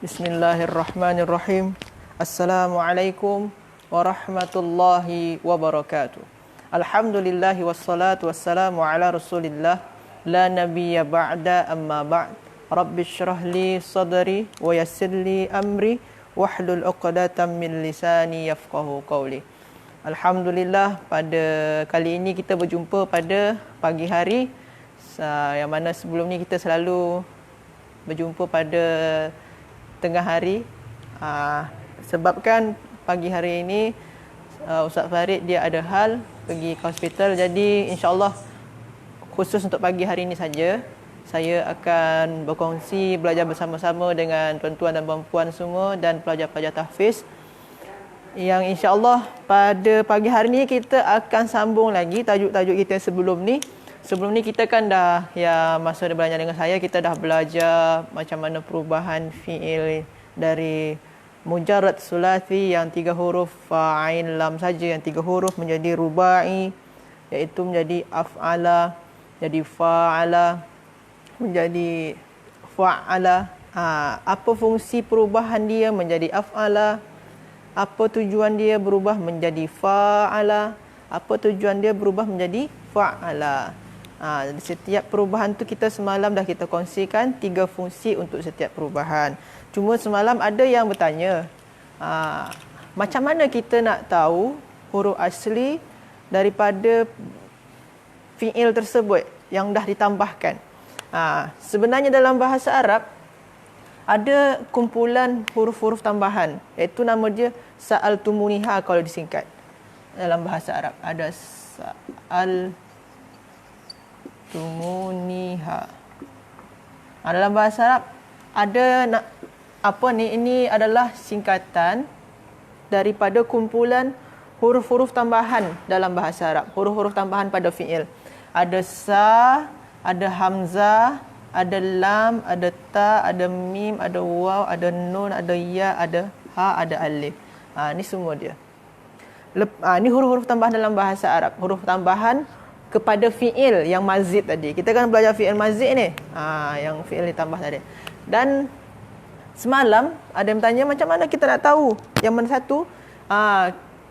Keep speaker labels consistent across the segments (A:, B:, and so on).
A: Bismillahirrahmanirrahim. Assalamualaikum warahmatullahi wabarakatuh. Alhamdulillahi wassalatu wassalamu ala rasulillah. La nabiyya ba'da amma ba'd. Rabbi syrah li sadri wa yassir li amri wahlul 'uqdatam min lisani yafqahu qawli. Alhamdulillah, pada kali ini kita berjumpa pada pagi hari, yang mana sebelum ni kita selalu berjumpa pada tengah hari. Sebabkan pagi hari ini Ustaz Farid dia ada hal pergi ke hospital, jadi insya-Allah khusus untuk pagi hari ini saja saya akan berkongsi, belajar bersama-sama dengan tuan-tuan dan puan-puan semua dan pelajar-pelajar tahfiz, yang insya-Allah pada pagi hari ini kita akan sambung lagi tajuk-tajuk kita sebelum ni. Sebelum ni kita kan dah, ya masa dia belajar dengan saya, kita dah belajar macam mana perubahan fi'il dari mujarrad sulasi yang 3 huruf fa'in lam saja, yang 3 huruf menjadi rubai, iaitu menjadi af'ala, jadi fa'ala, menjadi fa'ala. Apa fungsi perubahan dia menjadi af'ala? Apa tujuan dia berubah menjadi fa'ala? Apa tujuan dia berubah menjadi fa'ala? Setiap perubahan tu kita semalam dah kita kongsikan 3 fungsi untuk setiap perubahan. Cuma semalam ada yang bertanya, macam mana kita nak tahu huruf asli daripada fi'il tersebut yang dah ditambahkan? Sebenarnya dalam bahasa Arab ada kumpulan huruf-huruf tambahan, iaitu nama dia sa'altumuniha kalau disingkat. Dalam bahasa Arab ada sa'altumuniha. Dalam bahasa Arab ada ini adalah singkatan daripada kumpulan huruf-huruf tambahan dalam bahasa Arab. Huruf-huruf tambahan pada fi'il. Ada sa, ada hamzah, ada lam, ada ta, ada mim, ada waw, ada nun, ada ya, ada ha, ada alif. Ni semua dia. Ni huruf-huruf tambahan dalam bahasa Arab. Huruf tambahan kepada fi'il yang mazid tadi. Kita kan belajar fi'il mazid ni. Yang fi'il ditambah tadi. Dan semalam ada yang bertanya macam mana kita nak tahu yang mana satu.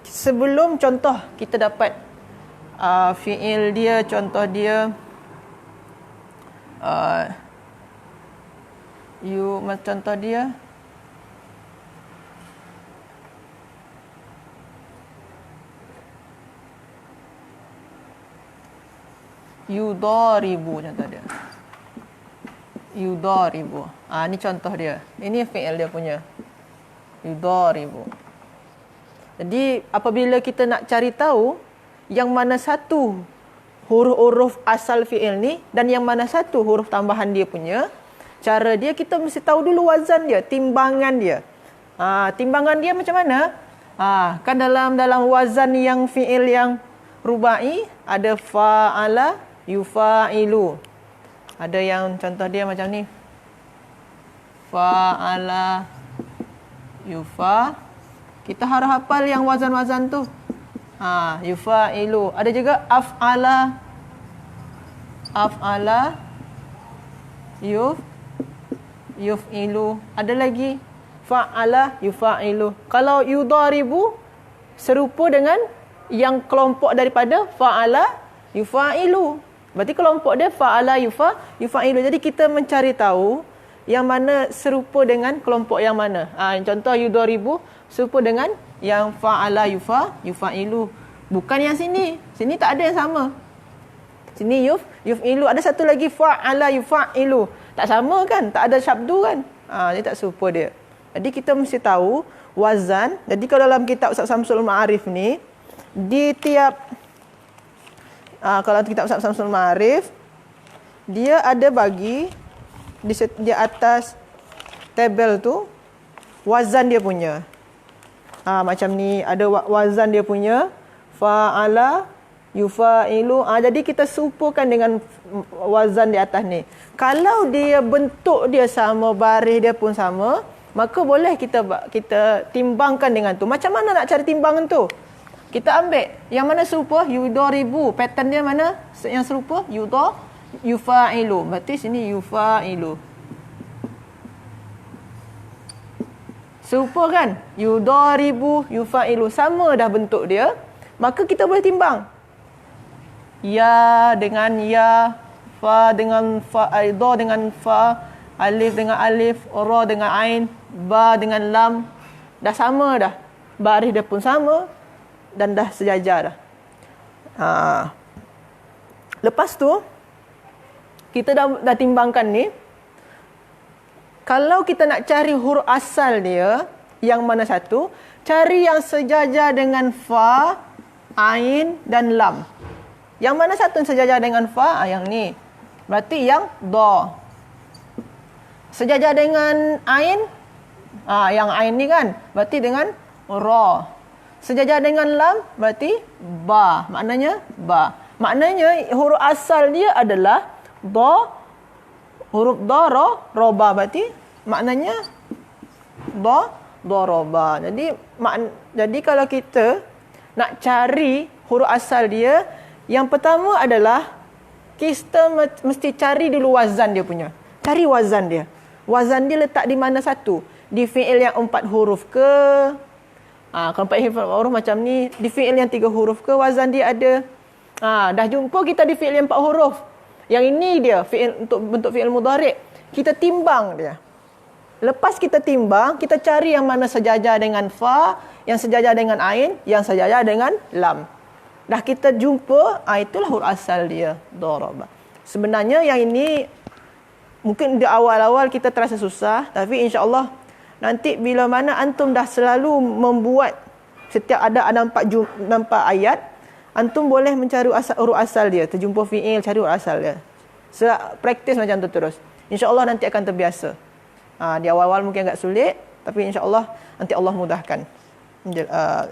A: Sebelum contoh kita dapat fi'il dia, contoh dia contoh dia yudaribu, contoh dia yudaribu. Ni contoh dia. Ini fi'il dia punya yudaribu. Jadi apabila kita nak cari tahu yang mana satu huruf-huruf asal fi'il ni dan yang mana satu huruf tambahan dia punya, cara dia kita mesti tahu dulu wazan dia, timbangan dia. Timbangan dia macam mana? Kan dalam wazan yang fi'il yang rubai ada fa'ala, yufa'ilu. Ada yang contoh dia macam ni. Fa'ala, yufa. Kita harus hafal yang wazan-wazan tu. Yufa'ilu. Ada juga af'ala, yuf'ilu. Ada lagi fa'ala, yufa'ilu. Kalau yudaribu serupa dengan yang kelompok daripada fa'ala, yufa'ilu. Berarti kelompok dia fa'ala, yufa'ilu. Jadi kita mencari tahu yang mana serupa dengan kelompok yang mana. Contoh yudaribu serupa dengan yang fa'ala, yufa'ilu. Bukan yang sini. Sini tak ada yang sama. Sini yuf'ilu. Ada satu lagi fa'ala, yufa'ilu. Tak sama kan? Tak ada syabdu kan? Dia tak serupa dia. Jadi kita mesti tahu wazan. Jadi kalau dalam kitab Ustaz Samsul Ma'arif ni, di tiap kalau kitab Ustaz Samsul Ma'arif, dia ada bagi di atas tabel tu wazan dia punya. Macam ni ada wazan dia punya fa'ala, yufa'ilu. Jadi kita serupakan dengan wazan di atas ni. Kalau dia bentuk dia sama, baris dia pun sama, maka boleh kita timbangkan dengan tu. Macam mana nak cari timbangan tu? Kita ambil yang mana serupa, yudaribu. Pattern dia mana yang serupa? Yufa'ilu. Berarti sini yufa'ilu. Serupa kan? Yudaribu, yufa'ilu. Sama dah bentuk dia. Maka kita boleh timbang. Ya dengan ya, fa dengan fa, dha dengan fa, alif dengan alif, ra dengan ain, ba dengan lam. Dah sama dah. Baris dia pun sama dan dah sejajar dah. Lepas tu kita dah timbangkan ni. Kalau kita nak cari huruf asal dia yang mana satu, cari yang sejajar dengan fa, ain dan lam. Yang mana satu yang sejajar dengan fa? Yang ni. Berarti yang dha. Sejajar dengan ain? Yang ain ni kan. Berarti dengan ra. Sejajar dengan lam? Berarti ba. Maknanya ba. Maknanya huruf asal dia adalah dha. Huruf dha, ra, roba. Berarti maknanya dha, roba. Jadi kalau kita nak cari huruf asal dia, yang pertama adalah kita mesti cari dulu wazan dia punya. Cari wazan dia. Wazan dia letak di mana satu? Di fi'il yang 4 huruf ke? Kalau 4 huruf macam ni, di fi'il yang 3 huruf ke wazan dia ada? Dah jumpa kita di fi'il yang 4 huruf. Yang ini dia fi'il untuk bentuk fi'il mudhari'. Kita timbang dia. Lepas kita timbang, kita cari yang mana sejajar dengan fa, yang sejajar dengan ain, yang sejajar dengan lam. Dah kita jumpa, itulah huruf asal dia, daraba. Sebenarnya yang ini mungkin di awal-awal kita terasa susah, tapi insya-Allah nanti bila mana antum dah selalu membuat setiap ada nampak ayat, antum boleh mencari huruf asal dia. Terjumpa fi'il, cari huruf asal dia. Praktis macam tu terus. InsyaAllah nanti akan terbiasa. Di awal-awal mungkin agak sulit, tapi insyaAllah nanti Allah mudahkan.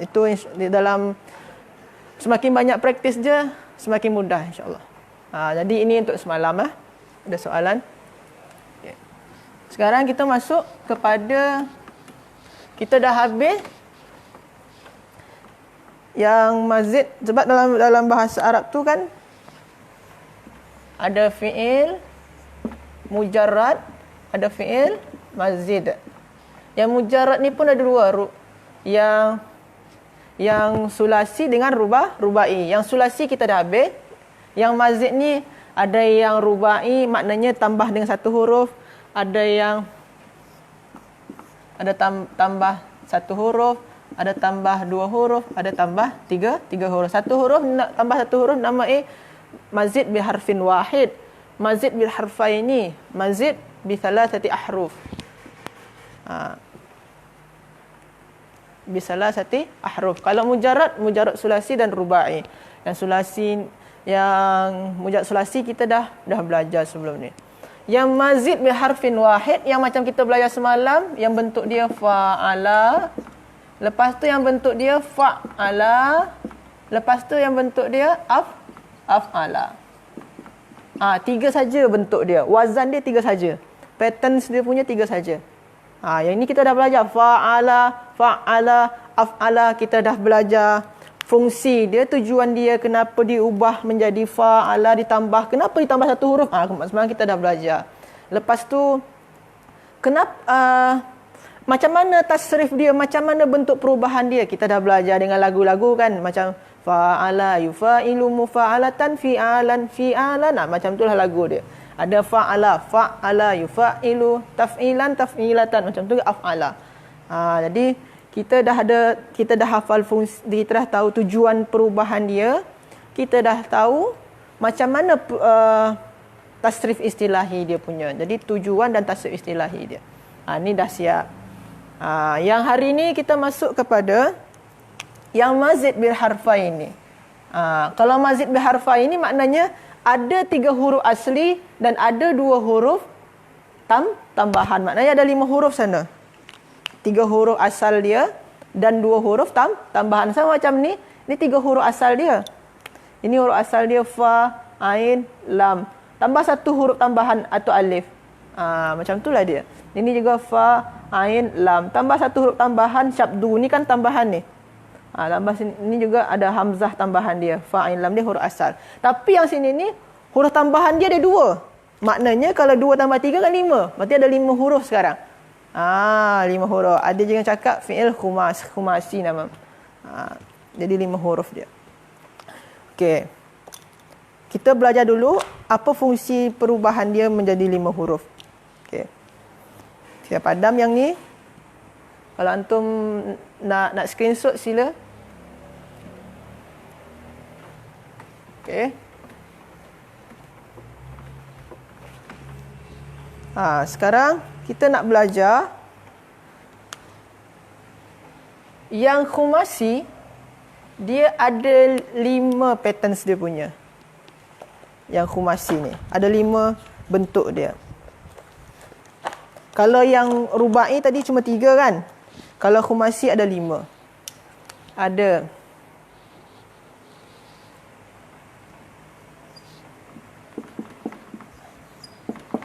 A: Itu di dalam semakin banyak praktis je, semakin mudah insyaAllah. Jadi ini untuk semalam. Ada soalan? Okay. Sekarang kita masuk kepada, kita dah habis yang mazid, sebab dalam bahasa Arab tu kan ada fi'il mujarrad, ada fi'il mazid. Yang mujarrad ni pun ada dua, yang sulasi dengan rubai. Yang sulasi kita dah habis. Yang mazid ni ada yang rubai, maknanya tambah dengan satu huruf, ada yang tambah satu huruf, ada tambah 2 huruf, ada tambah 3 huruf. Satu huruf tambah satu huruf nama mazid bi harfin wahid, mazid bil harfaini, mazid bi thalathati ahruf. Bi thalathati ahruf. Kalau mujarrad sulasi dan rubai. Yang sulasi, yang mujarrad sulasi kita dah belajar sebelum ni. Yang mazid bi harfin wahid yang macam kita belajar semalam, yang bentuk dia fa'ala. Lepas tu yang bentuk dia fa'ala. Lepas tu yang bentuk dia af'ala. 3 saja bentuk dia. Wazan dia 3 saja. Pattern dia punya 3 saja. Yang ini kita dah belajar. Fa'ala, af'ala. Kita dah belajar fungsi dia, tujuan dia, kenapa diubah menjadi fa'ala, ditambah. Kenapa ditambah satu huruf? Semalam kita dah belajar. Lepas tu, kenapa... macam mana tasrif dia, macam mana bentuk perubahan dia. Kita dah belajar dengan lagu-lagu kan. Macam fa'ala yufa'ilu mufa'alatan fi'alan. Macam itulah lagu dia. Ada fa'ala yufa'ilu taf'ilatan. Macam tu af'ala. Jadi kita dah hafal fungsi, kita dah tahu tujuan perubahan dia. Kita dah tahu macam mana tasrif istilahi dia punya. Jadi tujuan dan tasrif istilahi dia. Ni dah siap. Yang hari ni kita masuk kepada yang mazid bil harfain ni. Kalau mazid bil harfain ni maknanya ada 3 huruf asli dan ada 2 huruf tambahan. Maknanya ada 5 huruf sana. 3 huruf asal dia dan 2 huruf tambahan. Sama macam ni. Ni 3 huruf asal dia. Ini huruf asal dia fa, ain, lam. Tambah 1 huruf tambahan atau alif. Macam itulah dia. Ini juga fa, ain, lam. Tambah 1 huruf tambahan syabdu. Ni kan tambahan ni. Tambah sini, ini juga ada hamzah tambahan dia. Fa, ain, lam dia huruf asal. Tapi yang sini ni huruf tambahan dia ada 2. Maknanya kalau 2 tambah 3 kan 5. Berarti ada 5 huruf sekarang. 5 huruf. Ada juga yang cakap fi'il khumasi nama. Jadi 5 huruf dia. Okey. Kita belajar dulu apa fungsi perubahan dia menjadi 5 huruf. Okey. Saya padam yang ni. Kalau antum nak screenshot sila. Okey. Sekarang kita nak belajar yang khumasi, dia ada 5 patterns dia punya. Yang khumasi ni ada 5 bentuk dia. Kalau yang rubai tadi cuma 3 kan? Kalau khumasi ada 5. Ada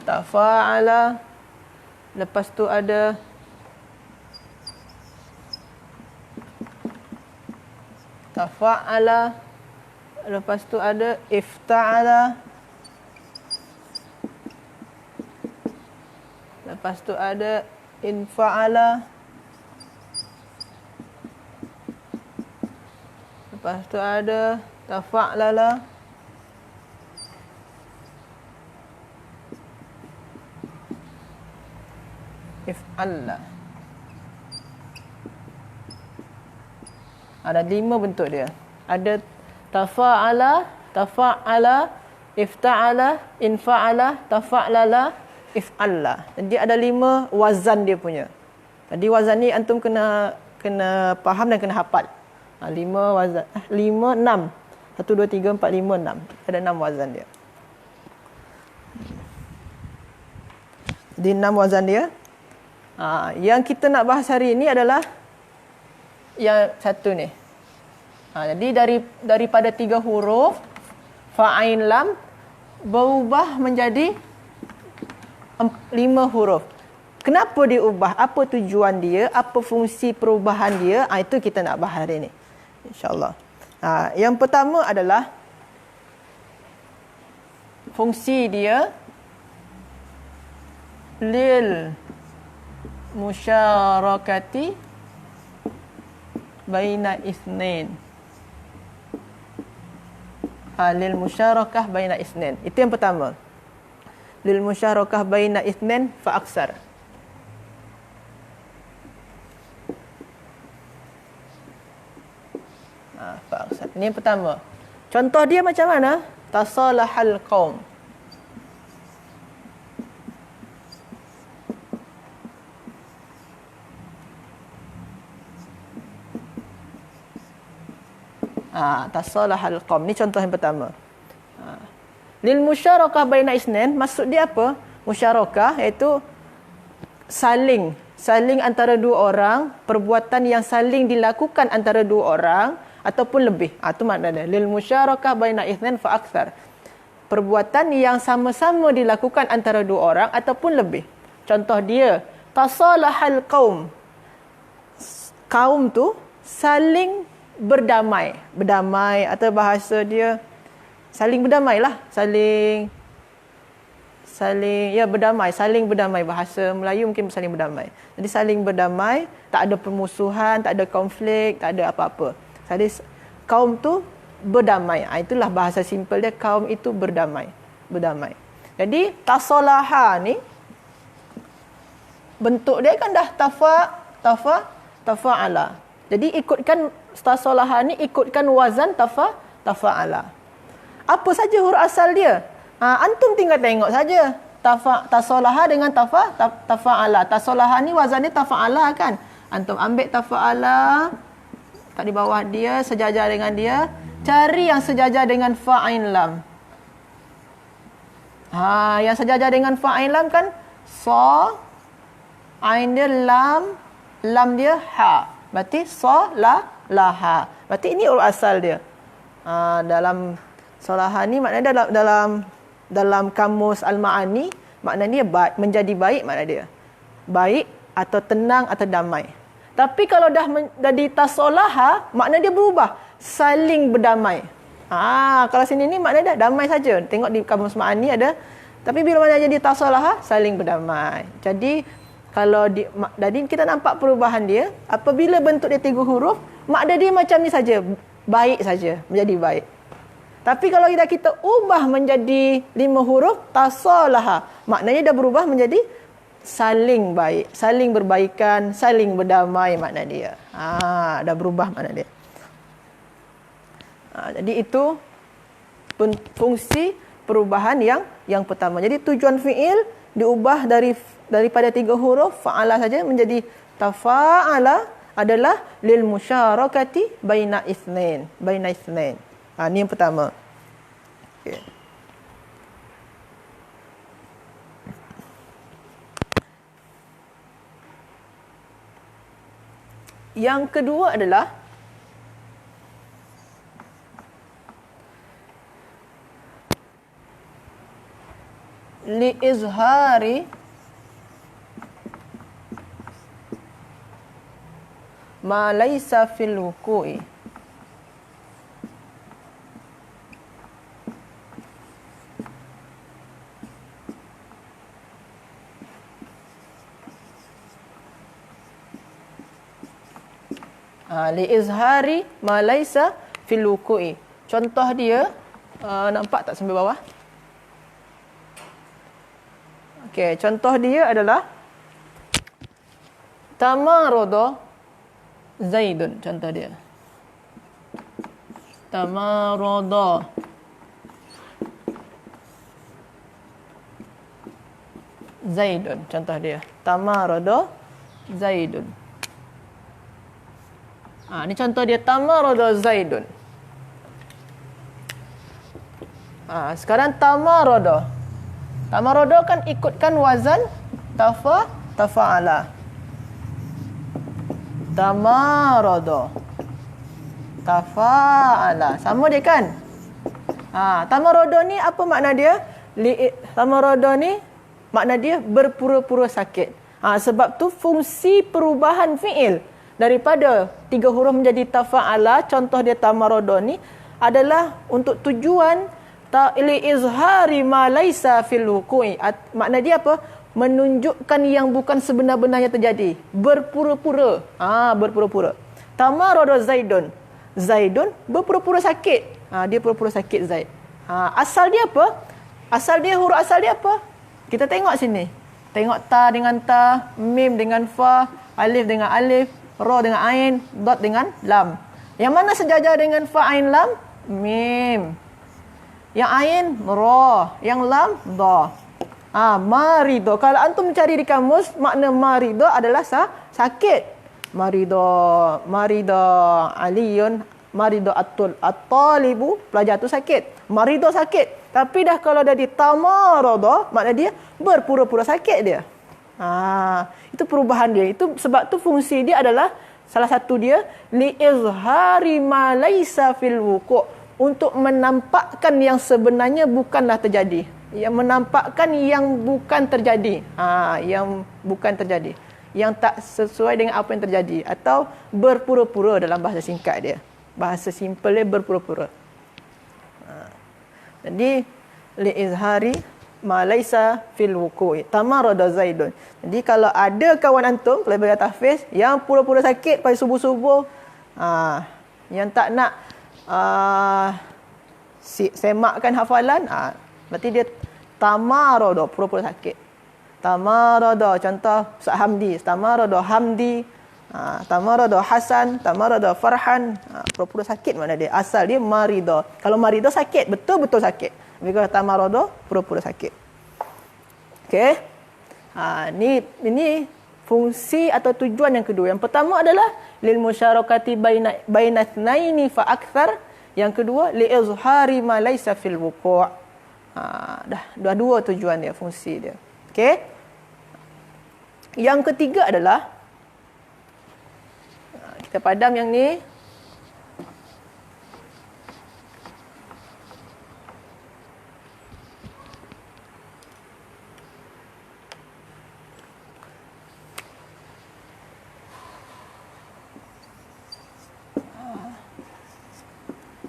A: tafa'ala, lepas tu ada tafa'ala, lepas tu ada ifta'ala, lepas tu ada infa'ala, lepas tu ada tafa'lala, if'alla. Ada 5 bentuk dia. Ada tafa'ala, ifta'ala, infa'ala, tafa'lala, if'alla. Jadi ada 5 wazan dia punya. Jadi wazan ni antum kena faham dan kena hafal. 5 wazan. 5, 6. 1, 2, 3, 4, 5, 6. Ada 6 wazan dia. Jadi 6 wazan dia. Yang kita nak bahas hari ini adalah yang satu ni. Jadi daripada 3 huruf fa'ain lam berubah menjadi 5 huruf. Kenapa dia ubah? Apa tujuan dia? Apa fungsi perubahan dia? Itu kita nak bahas hari ini. InsyaAllah. Yang pertama adalah fungsi dia lil musyarakati baina itsnain. Lil musyarakah baina itsnain. Itu yang pertama. Lil musyarakah baina itsnain fa aksar. Fa aksar. Ini yang pertama. Contoh dia macam mana? Tasalahal qaum. Tasalahal qaum. Ni contoh yang pertama. Lil musyarakah baina isnain, maksud dia apa? Musyarakah iaitu saling antara 2 orang, perbuatan yang saling dilakukan antara 2 orang ataupun lebih. Itu maknanya lil musyarakah baina isnain fa aktsar. Perbuatan yang sama-sama dilakukan antara 2 orang ataupun lebih. Contoh dia, tasalahal qaum. Kaum tu saling berdamai atau bahasa dia saling berdamai lah, saling berdamai, bahasa Melayu mungkin saling berdamai. Jadi saling berdamai, tak ada permusuhan, tak ada konflik, tak ada apa-apa. Jadi kaum tu berdamai. Itulah bahasa simple dia, kaum itu berdamai. Jadi tasalaha ni bentuk dia kan dah tafa'ala. Jadi ikutkan tasalaha ni, ikutkan wazan tafa'ala. Apa saja huruf asal dia? Antum tinggal tengok saja. Tasalaha dengan tafa'ala. Tasalaha ni wazan dia tafa'ala kan? Antum ambil tafa'ala, tak di bawah dia, sejajar dengan dia. Cari yang sejajar dengan fa'ain lam. Yang sejajar dengan fa'ain lam kan? Sa, ain dia lam dia ha. Berarti sa, la, ha. Berarti ini huruf asal dia. Dalam salaha ni maknanya dalam kamus Al-Ma'ani, maknanya menjadi baik makna dia. Baik atau tenang atau damai. Tapi kalau dah jadi tasalaha, makna dia berubah. Saling berdamai. Kalau sini ni maknanya dah damai saja. Tengok di kamus Ma'ani ada. Tapi bila mana jadi tasalaha, saling berdamai. Jadi Kalau jadi kita nampak perubahan dia apabila bentuk dia 3 huruf, makna dia macam ni saja, baik saja, menjadi baik. Tapi kalau kita ubah menjadi 5 huruf, tasalaha, maknanya dah berubah menjadi saling baik, saling berbaikan, saling berdamai makna dia. Dah berubah makna dia. Jadi itu fungsi perubahan yang pertama. Jadi tujuan fi'il diubah daripada 3 huruf fa'ala saja menjadi tafa'ala adalah lil musyarakati baina itsnain. Ni yang pertama. Okay. Yang kedua adalah liizhari ma laisa fil wuqu'i. Liizhari ma laisa fil wuqu'i. Contoh dia, nampak tak sampai bawah? Okey, contoh dia adalah tamarada Zaidun, contoh dia. Tamarada Zaidun, contoh dia. Tamarada Zaidun. Ni contoh dia, tamarada Zaidun. Sekarang tamarada. Tamarada kan ikutkan wazan tafa'ala. Tamarada, tafa'ala. Sama dia kan? Tamarada ni apa makna dia? Tamarada ni makna dia berpura-pura sakit. Sebab tu fungsi perubahan fi'il daripada 3 huruf menjadi tafa'ala, contoh dia tamarada ni adalah untuk tujuan liizhari ma laisa fil wuqu'i. Makna dia apa? Menunjukkan yang bukan sebenar-benarnya terjadi. Berpura-pura. Berpura-pura. Tamarada Zaidun. Zaidun berpura-pura sakit. Dia pura-pura sakit Zaid. Asal dia apa? Huruf asal dia apa? Kita tengok sini. Tengok ta dengan ta, mim dengan fa, alif dengan alif, ra dengan ain, dot dengan lam. Yang mana sejajar dengan fa, ain, lam? Mim. Yang ain, ra. Yang lam, da. Marido. Kalau antum mencari di kamus, makna marido adalah sakit. Marido aliyun, marido at-talibu, pelajar tu sakit. Marido sakit. Tapi dah kalau dah di tamarada, makna dia berpura-pura sakit dia. Itu perubahan dia. Itu sebab tu fungsi dia adalah salah satu dia liizhari ma laisa fil wuqu', untuk menampakkan yang sebenarnya bukanlah terjadi. Yang menampakkan yang bukan terjadi. Yang bukan terjadi. Yang tak sesuai dengan apa yang terjadi. Atau berpura-pura dalam bahasa singkat dia. Bahasa simple dia berpura-pura. Jadi, li'izhari ma laisa fil wuqu'i. Tamarada Zaidun. Jadi, kalau ada kawan antum, pelajar tahfiz, yang pura-pura sakit pada subuh-subuh, yang tak nak semakkan hafalan, berarti dia tamarada, pura-pura sakit. Tamarada, contoh Ustaz Hamdi, tamarada Hamdi, tamarada Hasan, tamarada Farhan, pura-pura sakit makna dia. Asal dia marida. Kalau marida sakit, betul-betul sakit. Tapi kalau tamarada, pura-pura sakit. Okey. Ini fungsi atau tujuan yang kedua. Yang pertama adalah lil musyarakati baina itsnaini fa akthar. Yang kedua liizhari ma laisa fil wuqu'. Dah dua tujuan dia, fungsi dia. Okey. Yang ketiga adalah kita padam yang ni.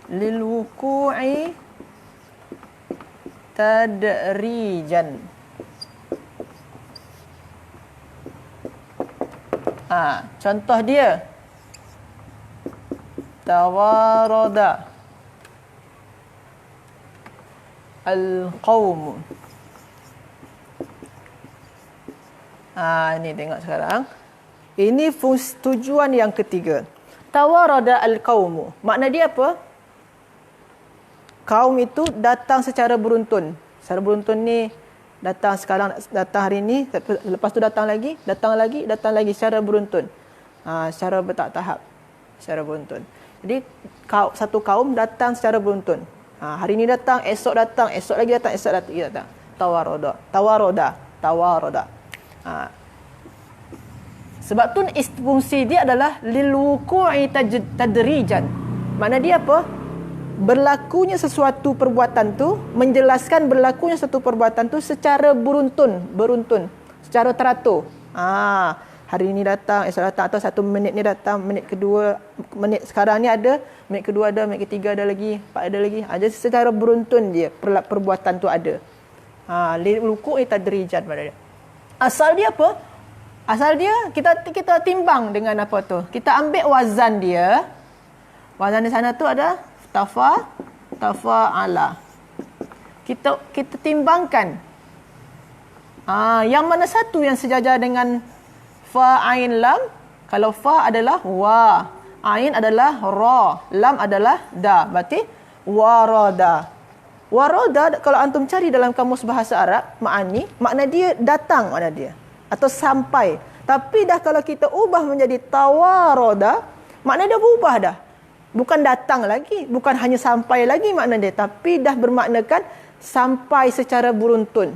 A: Lil wuqu'i tadrijan. Contoh dia. Tawarada al-qawm. Ini tengok sekarang. Ini tujuan yang ketiga. Tawarada al-qawm. Makna dia apa? Kaum itu datang secara beruntun. Secara beruntun ni datang sekarang, datang hari ini, lepas tu datang lagi secara beruntun. Secara bertahap-tahap, secara beruntun. Jadi satu kaum datang secara beruntun. Hari ini datang, esok lagi datang. Tawarada. Sebab tu fungsi dia adalah lil wuqu'i tadrijan. Makna dia apa? Berlakunya sesuatu perbuatan tu, menjelaskan berlakunya satu perbuatan tu secara beruntun, secara teratur. Hari ini datang, esok datang, atau 1 minit ni datang, minit kedua, minit sekarang ni ada, minit kedua ada, minit ketiga ada lagi, 4 ada lagi. Jadi secara beruntun dia perbuatan tu ada. Lil wuqu'i tadrijan pada dia. Asal dia apa? Asal dia kita timbang dengan apa tu? Kita ambil wazan dia. Wazan di sana tu ada tafa'ala. Kita timbangkan. Yang mana satu yang sejajar dengan fa ain lam? Kalau fa adalah wa, ain adalah ra, lam adalah da. Berarti warada. Warada kalau antum cari dalam kamus bahasa Arab, makna dia datang, makna dia atau sampai. Tapi dah kalau kita ubah menjadi tawarada, makna dia berubah dah. Bukan datang lagi, bukan hanya sampai lagi makna dia, tapi dah bermaknakan sampai secara beruntun.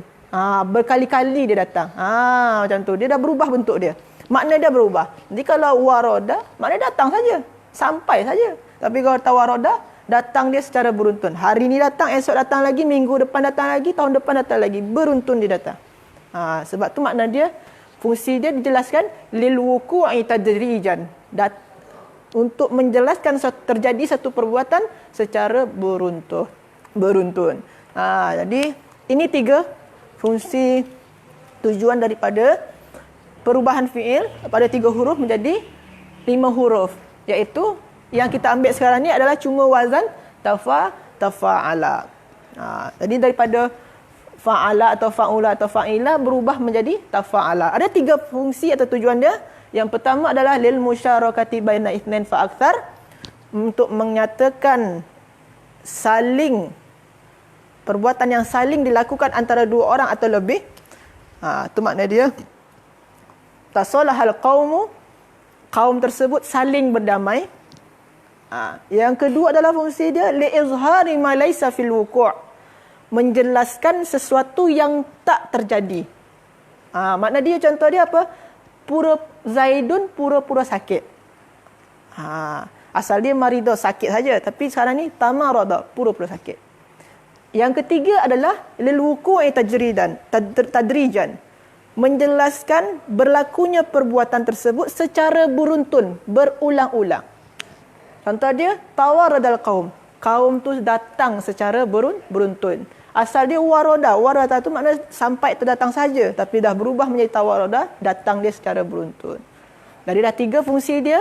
A: Berkali-kali dia datang. Macam tu. Dia dah berubah bentuk dia. Makna dia berubah. Jadi kalau waroda, makna datang saja, sampai saja. Tapi kalau tawaroda, datang dia secara beruntun. Hari ni datang, esok datang lagi, minggu depan datang lagi, tahun depan datang lagi. Beruntun dia datang. Sebab tu makna dia, fungsi dia dijelaskan lil wuqu'i tadrijan. Untuk menjelaskan terjadi satu perbuatan secara beruntun. Jadi ini 3 fungsi tujuan daripada perubahan fiil pada 3 huruf menjadi 5 huruf, iaitu yang kita ambil sekarang ni adalah cuma wazan tafa'ala. Jadi daripada fa'ala atau fa'ula atau fa'ila berubah menjadi tafa'ala. Ada 3 fungsi atau tujuan dia. Yang pertama adalah lil musyarakati baina itsnain fa aktsar, untuk menyatakan saling perbuatan yang saling dilakukan antara 2 orang atau lebih. Itu makna dia. Tasalahal qaumu, kaum tersebut saling berdamai. Yang kedua adalah fungsi dia li izhari ma laisa fil wuqu', menjelaskan sesuatu yang tak terjadi. Makna dia, contoh dia apa? Zaidun pura-pura sakit. Asal dia marido, sakit saja, tapi sekarang ni tamarada, pura-pura sakit. Yang ketiga adalah lil wuqu'i tadrijan, menjelaskan berlakunya perbuatan tersebut secara beruntun, berulang-ulang. Contoh dia tawaradal qaum, kaum tu datang secara beruntun. Asal dia warada tu makna sampai tu datang saja, tapi dah berubah menjadi tawarada, datang dia secara beruntun. Jadi dah 3 fungsi dia.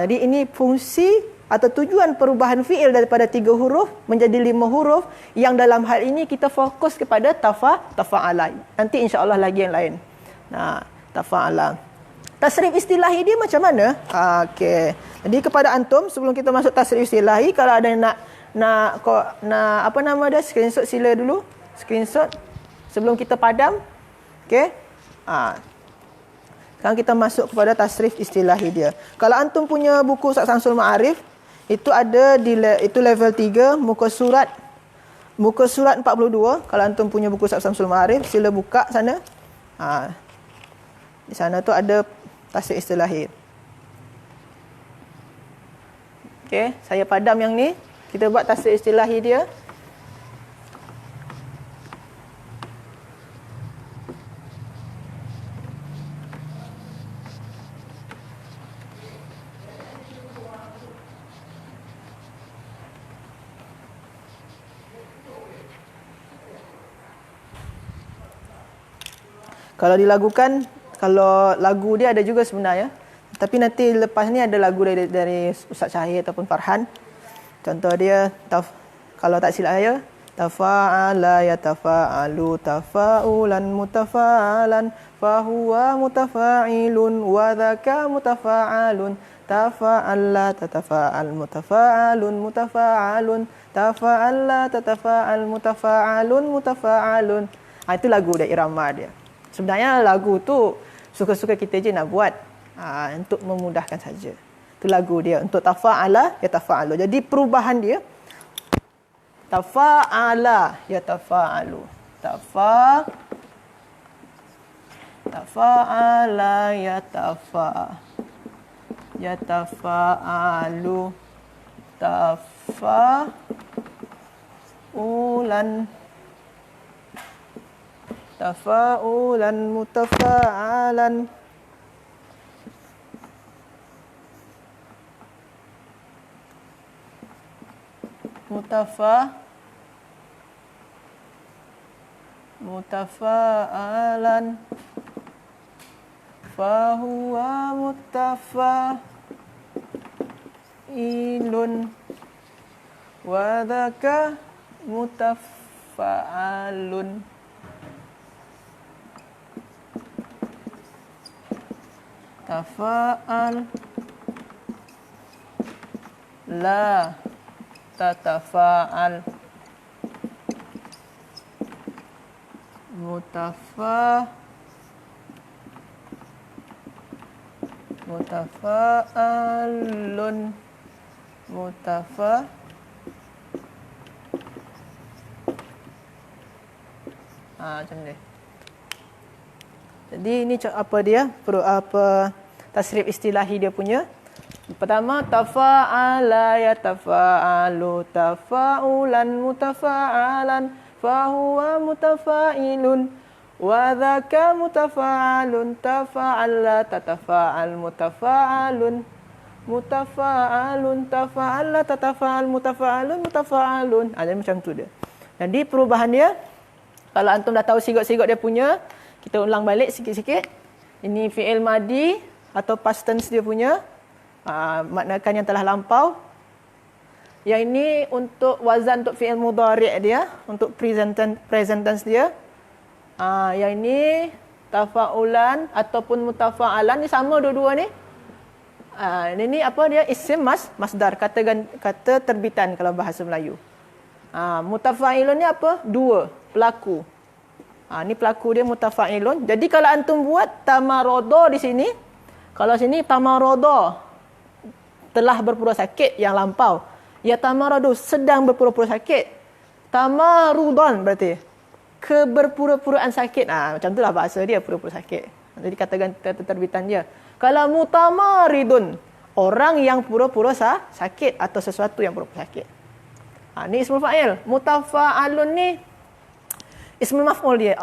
A: Jadi ini fungsi atau tujuan perubahan fiil daripada 3 huruf menjadi 5 huruf, yang dalam hal ini kita fokus kepada tafa'ala. Nanti insya-Allah lagi yang lain. Tafa'ala. Tasrif istilahi dia macam mana? Okey. Jadi kepada antum, sebelum kita masuk tasrif istilahi, kalau ada nak apa nama dia, screenshot sila dulu. Screenshot sebelum kita padam. Okey. Sekarang kita masuk kepada tasrif istilahi dia. Kalau antum punya buku Ustaz Samsul Ma'arif, itu ada itu level 3, muka surat 42. Kalau antum punya buku Ustaz Samsul Ma'arif, sila buka sana. Di sana tu ada tasrif istilahi. Okey, saya padam yang ni. Kita buat tasrif istilahi dia. kalau lagu dia ada juga sebenarnya. Tapi nanti lepas ni ada lagu dari Ustaz Syahir ataupun Farhan. Contoh dia, kalau tak silap saya, tafa'ala yatafa'alu tafa'ulan mutafa'alan fahuwa mutafa'ilun wa dhaka mutafa'alun tafa'alla tatafa'al mutafa'alun mutafa'alun tafa'alla tatafa'al mutafa'alun mutafa'alun. Itu lagu dia, irama dia. Sebenarnya lagu tu suka-suka kita je nak buat. Untuk memudahkan saja. Itu lagu dia. Untuk tafa'ala ya tafa'alu. Jadi perubahan dia tafa'ala ya tafa'alu. Tafa'ala ya tafa'alu. Tafa'ulan mutafa'alan. Mutafa'alan fahuwa mutafa'ilun wa dhaka mutafa'alun. Tafa'al la tatafa'al mutafa'alun macam ni. Jadi ini apa dia? Tasrif istilahi dia punya. Pertama, tafa'ala ya tafa'alu tafa'ulan mutafa'alan fahuwa mutafa'ilun wa dhaka mutafa'alun tafa'alla tatafa'al mutafa'alun tafa'alla tatafa'al mutafa'alun. Jadi macam tu dia. Jadi perubahan dia, kalau antum dah tahu sigot-sigot dia punya, kita ulang balik sikit-sikit. Ini fi'il madi atau past tense dia punya. Maknakan yang telah lampau. Yang ini untuk wazan untuk fi'il mudhari' dia, untuk present tense dia. Yang ini tafa'ulan ataupun mutafa'alan, ni sama dua-dua ni. Ini apa dia? Isim masdar, kata terbitan kalau bahasa Melayu. Mutafa'ilun ni apa? Dua, pelaku. Ni pelaku dia mutafa'ilun. Jadi kalau antum buat tamarodo di sini, kalau sini tamarodo telah berpura sakit yang lampau. Ya tamaradu sedang berpura-pura sakit. Tamarudon berarti keberpura-puraan sakit. Macam itulah bahasa dia, pura-pura sakit. Jadi katakan terbitan dia. Kalau mutamaridun, orang yang pura-pura sakit atau sesuatu yang pura-pura sakit. Ni ismul fa'il. Mutafa'alun ni ismul maf'ul dia.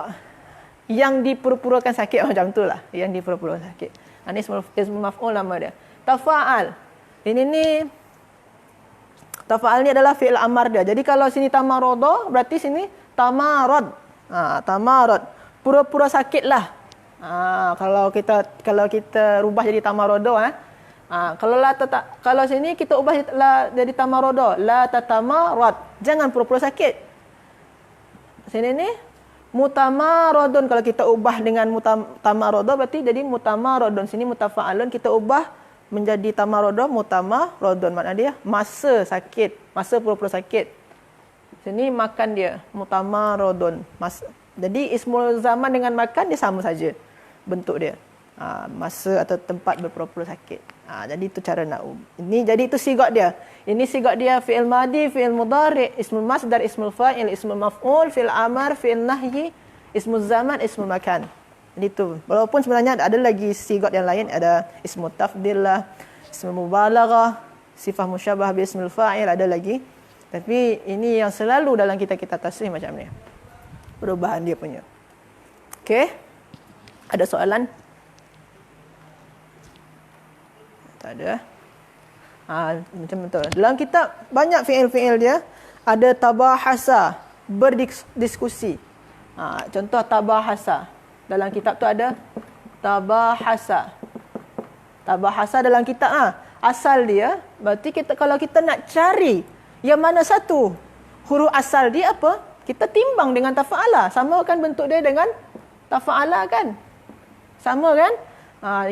A: Yang dipura-purakan sakit macam itulah. Yang dipura-pura sakit. Ni ismul maf'ul nama dia. Tafa'al. Ini tafa'al ni adalah fi'il amar dia. Jadi kalau sini tamarodo, berarti sini tamarod. Tamarod. Pura-pura sakit lah. Kalau kita rubah jadi tamarodo. Kalau sini kita ubah jadi tamarodo. La tatamarod. Jangan pura-pura sakit. Sini ni mutamarodon. Kalau kita ubah dengan mutamarodo, berarti jadi mutamarodon. Sini mutafa'alun kita ubah menjadi tamarodo, mutamarodon. Makna dia masa sakit, masa pura-pura sakit. Sini makan dia, mutamarodon. Jadi ismul zaman dengan makan dia sama saja bentuk dia. Masa atau tempat berpura-pura sakit. Jadi itu cara nak jadi itu sigot dia. Ini sigot dia fi'il madi, fi'il mudhari, ismul masdar, ismul fa'il, ismul maf'ul, fi'il amar, fi'il nahyi, ismul zaman, ismul makan. Jadi itu. Walaupun sebenarnya ada lagi sigot yang lain, ada ismul tafdil lah, ismul mubalaghah, sifah musyabah bi ismul fa'il, ada lagi. Tapi ini yang selalu dalam kitab-kitab tasrih macam ni. Perubahan dia punya. Okey. Ada soalan? Tak ada. Macam betul. Dalam kitab banyak fi'il-fi'il dia. Ada tabahasa, berdiskusi. Contoh tabahasa. Dalam kitab tu ada Tabahasa. Tabahasa dalam kitab asal dia, berarti kita kalau kita nak cari yang mana satu huruf asal dia apa? Kita timbang dengan tafa'ala. Sama kan bentuk dia dengan tafa'ala kan? Sama kan?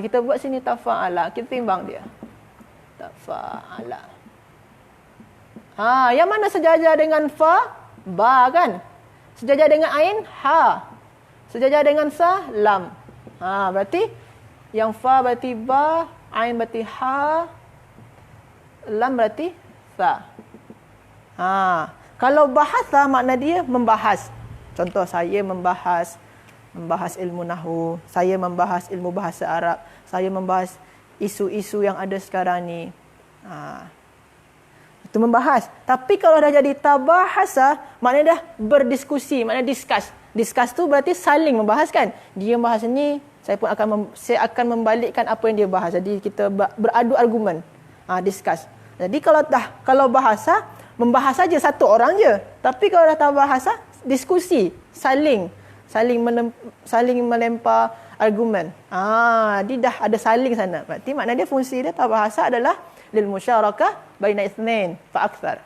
A: Kita buat sini tafa'ala. Kita timbang dia. Tafa'ala. Yang mana sejajar dengan fa? Ba kan? Sejajar dengan ain? Ha. Sejajar dengan sa? Lam. Berarti yang fa berarti ba, ain berarti ha, lam berarti sa. Kalau bahasa makna dia membahas. Contoh saya membahas ilmu nahwu, saya membahas ilmu bahasa Arab, saya membahas isu-isu yang ada sekarang ni. Itu membahas. Tapi kalau dah jadi tabahasa, maknanya dah berdiskusi, maknanya discuss. Discuss tu berarti saling membahas kan. Dia bahas ni, saya akan membalikkan apa yang dia bahas. Jadi kita beradu argumen. Discuss. Jadi kalau bahasa membahas saja satu orang je. Tapi kalau dah tahu bahasa, diskusi, saling melempar argumen. Dia dah ada saling sana. Berarti makna dia fungsi dia tahu bahasa adalah lil musyarakah baina itsnain fa akthar.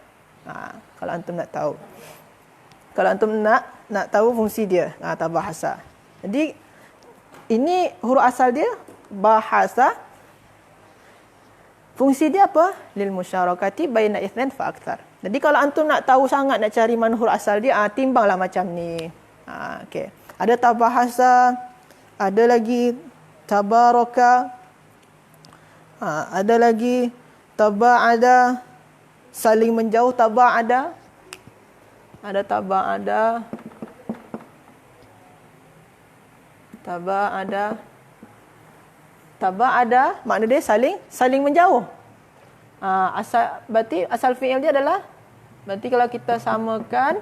A: Kalau antum nak tahu. Kalau antum nak tahu fungsi dia, tahu bahasa. Jadi ini huruf asal dia bahasa. Fungsi dia apa? Lil musyarakati baina itsnain fa akthar. Jadi kalau antum nak tahu sangat nak cari mana huruf asal dia, timbanglah macam ni. Okey. Ada tabahasa, ada lagi tabaraka, ada lagi taba'ada, saling menjauh, taba'ada. Ada taba'ada. Taba'ada. Taba'ada makna dia saling menjauh. Berarti asal fi'il dia adalah, berarti kalau kita samakan,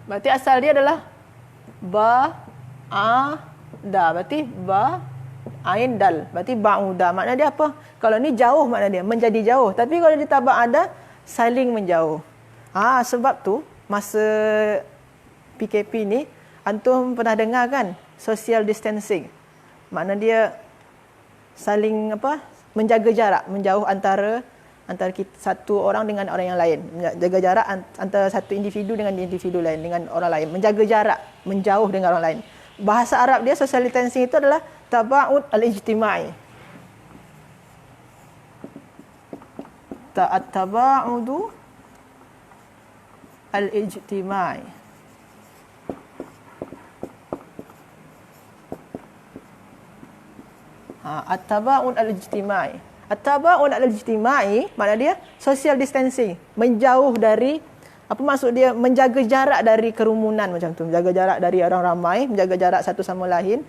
A: berarti asal dia adalah da. Berarti ba ain dal. Berarti ba'uda. Makna dia apa? Kalau ni jauh makna dia menjadi jauh. Tapi kalau dia taba'ada saling menjauh. Sebab tu masa PKP ni antum pernah dengar kan social distancing. Makna dia saling menjaga jarak, menjauh antara satu orang dengan orang yang lain. Jaga jarak antara satu individu dengan individu lain, dengan orang lain. Menjaga jarak, menjauh dengan orang lain. Bahasa Arab dia social distancing itu adalah taba'ud al-ijtimai. Taba'udu al-ijtimai. At-taba'un al-ijtimai. At-taba'un al-ijtimai makna dia social distancing, menjauh dari, apa maksud dia, menjaga jarak dari kerumunan macam tu, menjaga jarak dari orang ramai, menjaga jarak satu sama lain.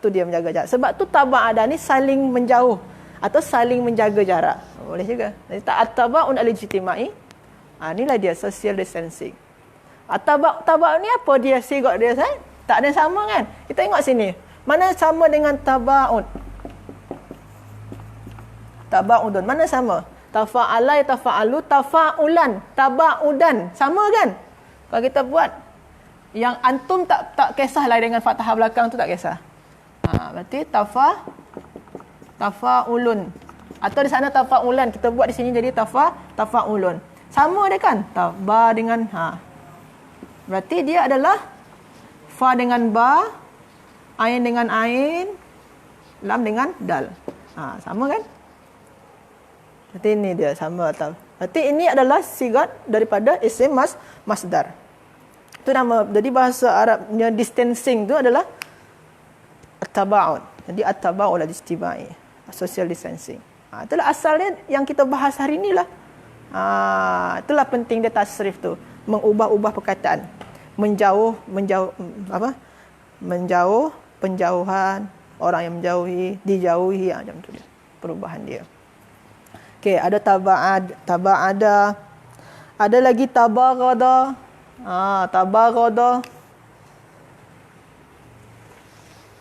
A: Tu dia menjaga jarak. Sebab tu taba'ada ni saling menjauh atau saling menjaga jarak. Boleh juga. Jadi at-taba'un al-ijtimai. Inilah dia social distancing. Taba' ni apa dia sigot dia, tak ada sama kan? Kita tengok sini. Mana sama dengan taba'ud? Taba'udun. Mana sama? Tafa'ala, tafa'alu, tafa'ulan, taba'udan. Sama kan? Kalau kita buat, yang antum tak kisahlah dengan fathah belakang tu, tak kisah. Berarti tafa'ulun. Atau di sana tafa'ulan. Kita buat di sini jadi tafa'ulun. Sama dia kan? Ba dengan berarti dia adalah fa dengan ba, ain dengan ain, lam dengan dal. Sama kan? Berarti ini dia sama atau. Berarti ini adalah sigat daripada isim masdar. Itu nama. Jadi bahasa Arabnya distancing tu adalah at-taba'ud. Jadi at-taba'ud al-ijtimai, social distancing. Itulah asalnya yang kita bahas hari inilah. Itulah penting dia tasrif tu, mengubah-ubah perkataan. Menjauh, penjauhan, orang yang menjauhi, dijauhi, macam tu dia. Perubahan dia. Okey, ada taba'ada. Ada lagi tabaghada. Tabaghada.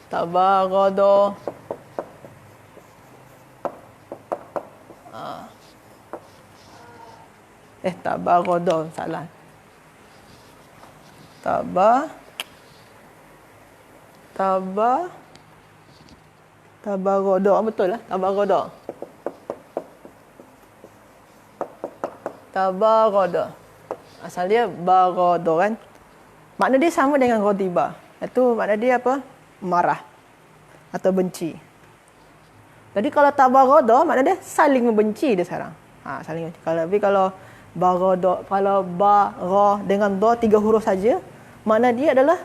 A: Tabaghada. Tabaghada, salah. Tabarodo. Betul lah. Tabarodo. Tabarodo. Asal dia barodo kan. Makna dia sama dengan ghadiba. Itu makna dia apa? Marah atau benci. Jadi kalau tabarodo makna dia saling membenci dia sekarang. Saling membenci. Kalau barodo, kalau ba, ra dengan do 3 huruf saja, makna dia adalah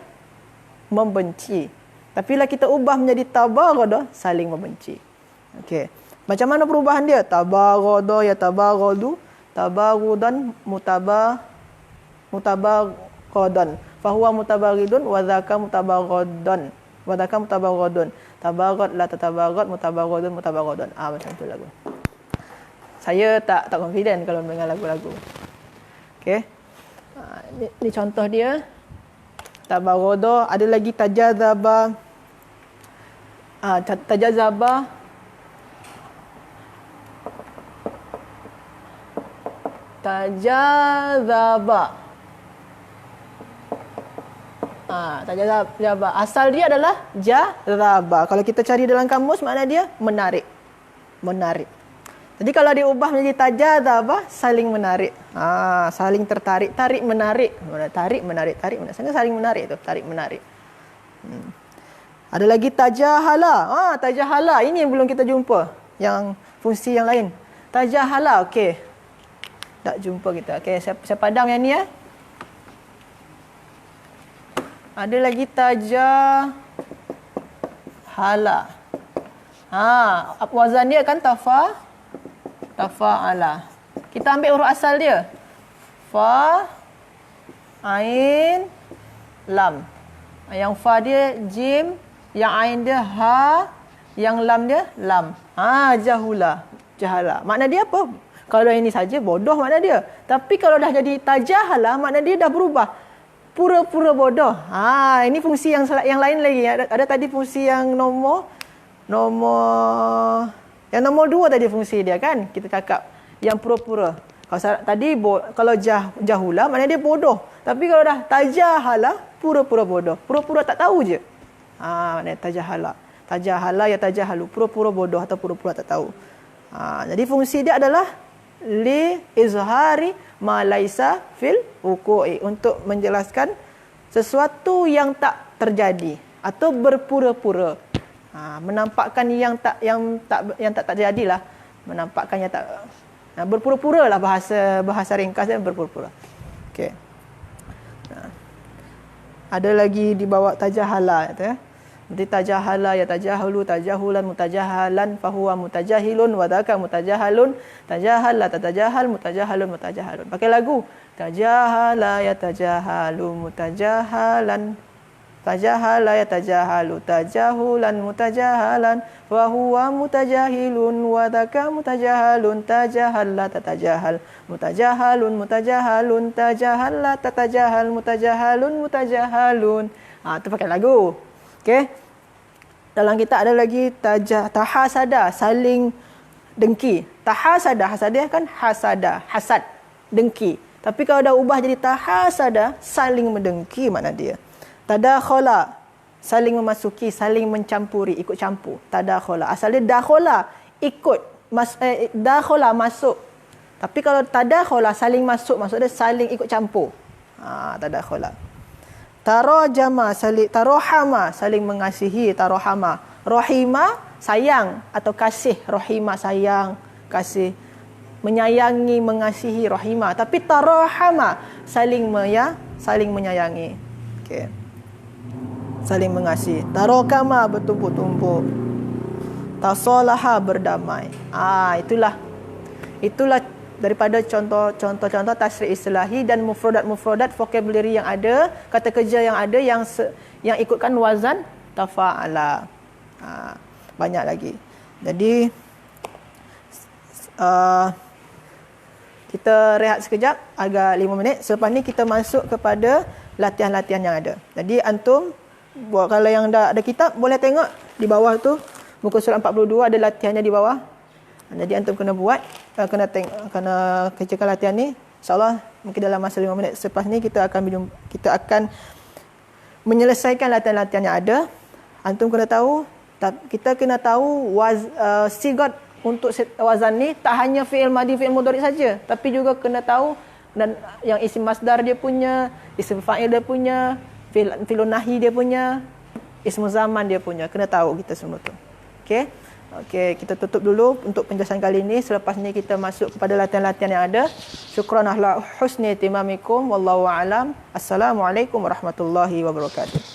A: membenci. Tapi bila kita ubah menjadi tabarodo, saling membenci. Okey. Macam mana perubahan dia? Tabarodo ya tabarodu, tabarudan mutabarodan. Fahuwa mutabaridun wa dzaka mutabarodan. Wa dzaka mutabarodun. Tabarad la tatabarad mutabarodun mutabarodun. Macam tu lagu. Saya tak confident kalau mendengar lagu-lagu. Okey. Ni contoh dia. Tabarodo, ada lagi tajazaba. Tajazaba. Tajazaba. Tajazaba. Asal dia adalah jazaba. Kalau kita cari dalam kamus, makna dia menarik. Menarik. Jadi kalau diubah menjadi tajazaba, saling menarik. Saling tertarik. Tarik menarik. Tarik menarik. Tarik menarik. Saling menarik tu. Tarik menarik. Ada lagi tajahala. Tajahala. Ini yang belum kita jumpa. Yang fungsi yang lain. Tajahala. Okey. Tak jumpa kita. Okey, saya padam yang ni . Ada lagi tajahala. Wazan dia kan tafa'ala. Kita ambil huruf asal dia. Fa, ain, lam. Yang fa dia jim, yang ain dia ha, yang lam dia lam. Jahula, jahala. Makna dia apa? Kalau ini saja bodoh makna dia. Tapi kalau dah jadi tajahala, makna dia dah berubah. Pura-pura bodoh. Ini fungsi yang lain lagi. Ada tadi fungsi yang nomor 2 tadi fungsi dia kan. Kita cakap yang pura-pura. Kalau jahula maknanya dia bodoh. Tapi kalau dah tajahala, pura-pura bodoh. Pura-pura tak tahu je. Maknanya tajahala. Tajahala ya tajahalu. Pura-pura bodoh atau pura-pura tak tahu. Jadi fungsi dia adalah li izhari ma laisa fil wuqu'i, untuk menjelaskan sesuatu yang tak terjadi atau berpura-pura. Menampakkan yang tak terjadilah. Menampakkan yang tak berpura-pura lah, bahasa ringkas dia berpura-pura. Okey. Ada lagi di bawah tajahala ya. Seperti tajahala ya tajahulu, tajahulan, mutajahalan, fahuwa mutajahilun, wadaka mutajahalun, tajahal la tatajahal, mutajahalun, mutajahalun. Pakai lagu. Tajahala ya tajahalu, mutajahalan, tajahala ya tajahalu, tajahulan, mutajahalan, fahuwa mutajahilun, wadaka mutajahalun, tajahal la tatajahal, mutajahalun, mutajahalun, tajahal la tatajahal, mutajahalun, mutajahalun. Itu pakai lagu. Okey. Dalam kita ada lagi tahasada, saling dengki. Tahasada, hasadah kan hasada, hasad, dengki. Tapi kalau dah ubah jadi tahasada, saling mendengki makna dia. Tadakhala, saling memasuki, saling mencampuri, ikut campur. Tadakhala. Asal dia dakhala, ikut. Dakhala, masuk. Tapi kalau tadakhala, saling masuk, maksud dia saling ikut campur. Tadakhala. Tarajama, tarohama, saling mengasihi, tarohama. Rohima, sayang atau kasih. Rohima, sayang, kasih. Menyayangi, mengasihi, rohima. Tapi tarohama, saling menyayangi. Okey. Saling mengasihi. Tarokama, bertumpuk-tumpuk. Tasolaha, berdamai. Itulah daripada contoh-contoh tasrif istilahi dan mufradat vocabulary yang ada, kata kerja yang ada yang ikutkan wazan tafa'ala. Banyak lagi. Jadi kita rehat sekejap agak 5 minit. Selepas ni kita masuk kepada latihan-latihan yang ada. Jadi antum kalau yang dah ada kitab boleh tengok di bawah tu muka surat 42 ada latihannya di bawah. Jadi antum kena buat, kena kerjakan latihan ni. InsyaAllah mungkin dalam masa 5 minit selepas ni kita akan menyelesaikan latihan-latihan yang ada. Antum kena tahu, kita kena tahu sigat untuk wazan ni tak hanya fi'il madi, fi'il mudhari saja, tapi juga kena tahu dan yang isim masdar dia punya, isim fa'il dia punya, fi'il nahi dia punya, ismu zaman dia punya. Kena tahu kita semua tu. Okey. Okey, kita tutup dulu untuk penjelasan kali ini. Selepas ni kita masuk kepada latihan-latihan yang ada. Syukran ala husni timamikum wallahu a'lam. Assalamualaikum warahmatullahi wabarakatuh.